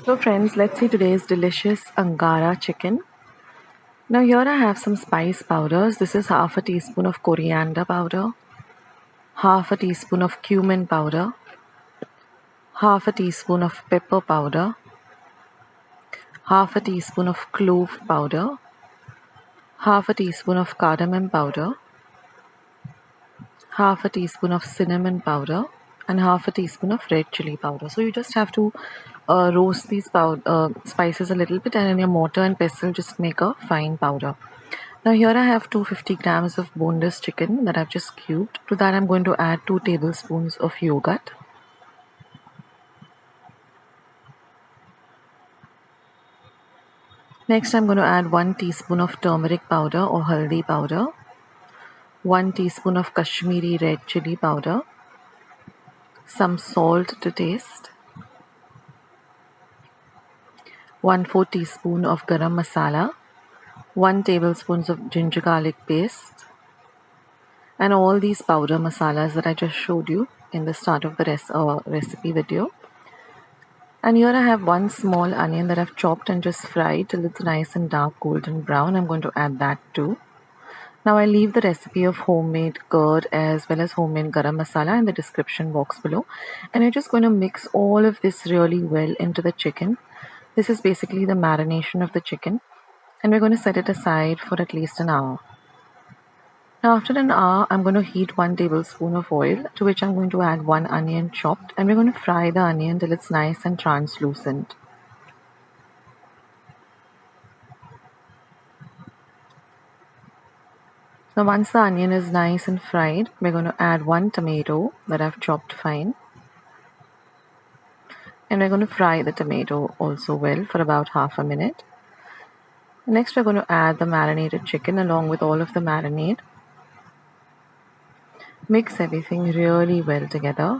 So friends, let's see today's delicious Angara chicken. Now here I have some spice powders. This is half a teaspoon of coriander powder, half a teaspoon of cumin powder, half a teaspoon of pepper powder, half a teaspoon of clove powder, half a teaspoon of cardamom powder, half a teaspoon of cinnamon powder, and half a teaspoon of red chili powder. So you just have to roast these spices a little bit, and in your mortar and pestle just make a fine powder. Now here I have 250 grams of boneless chicken that I've just cubed. To that I'm going to add 2 tablespoons of yogurt. Next I'm going to add 1 teaspoon of turmeric powder or haldi powder, 1 teaspoon of Kashmiri red chili powder, some salt to taste, 1/4 teaspoon of garam masala, 1 tablespoon of ginger garlic paste, and all these powder masalas that I just showed you in the start of the recipe video. And here I have 1 small onion that I've chopped and just fried till it's nice and dark golden brown. I'm going to add that too. Now I'll leave the recipe of homemade curd as well as homemade garam masala in the description box below. And you're just going to mix all of this really well into the chicken. This is basically the marination of the chicken. And we're going to set it aside for at least an hour. Now after an hour, I'm going to heat 1 tablespoon of oil, to which I'm going to add 1 onion chopped, and we're going to fry the onion till it's nice and translucent. Now once the onion is nice and fried, we're going to add 1 tomato that I've chopped fine. And we're going to fry the tomato also well for about half a minute. Next we're going to add the marinated chicken along with all of the marinade. Mix everything really well together.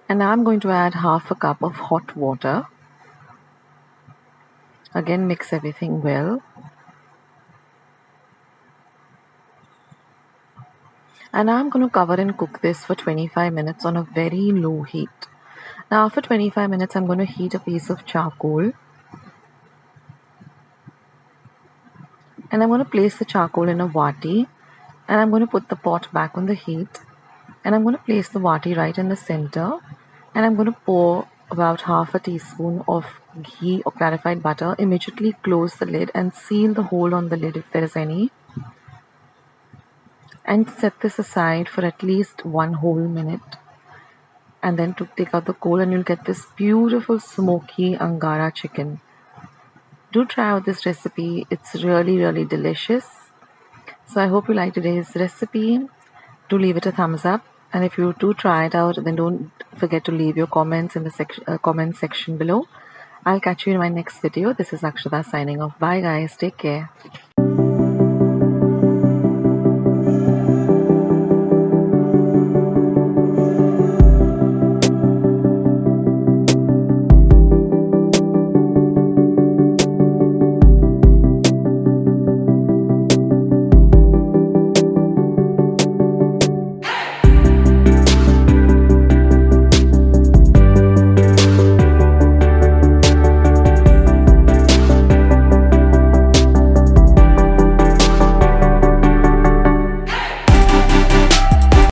And now I'm going to add half a cup of hot water. Again, mix everything well. And now I'm going to cover and cook this for 25 minutes on a very low heat. Now after 25 minutes, I'm going to heat a piece of charcoal. And I'm going to place the charcoal in a vati. And I'm going to put the pot back on the heat. And I'm going to place the vati right in the center. And I'm going to pour about half a teaspoon of ghee or clarified butter. Immediately close the lid and seal the hole on the lid if there is any. And set this aside for at least 1 whole minute. And then to take out the coal, and you'll get this beautiful smoky Angara chicken. Do try out this recipe. It's really delicious. So I hope you liked today's recipe. Do leave it a thumbs up. And if you do try it out, then don't forget to leave your comments in the comment section below. I'll catch you in my next video. This is Akshata signing off. Bye guys. Take care.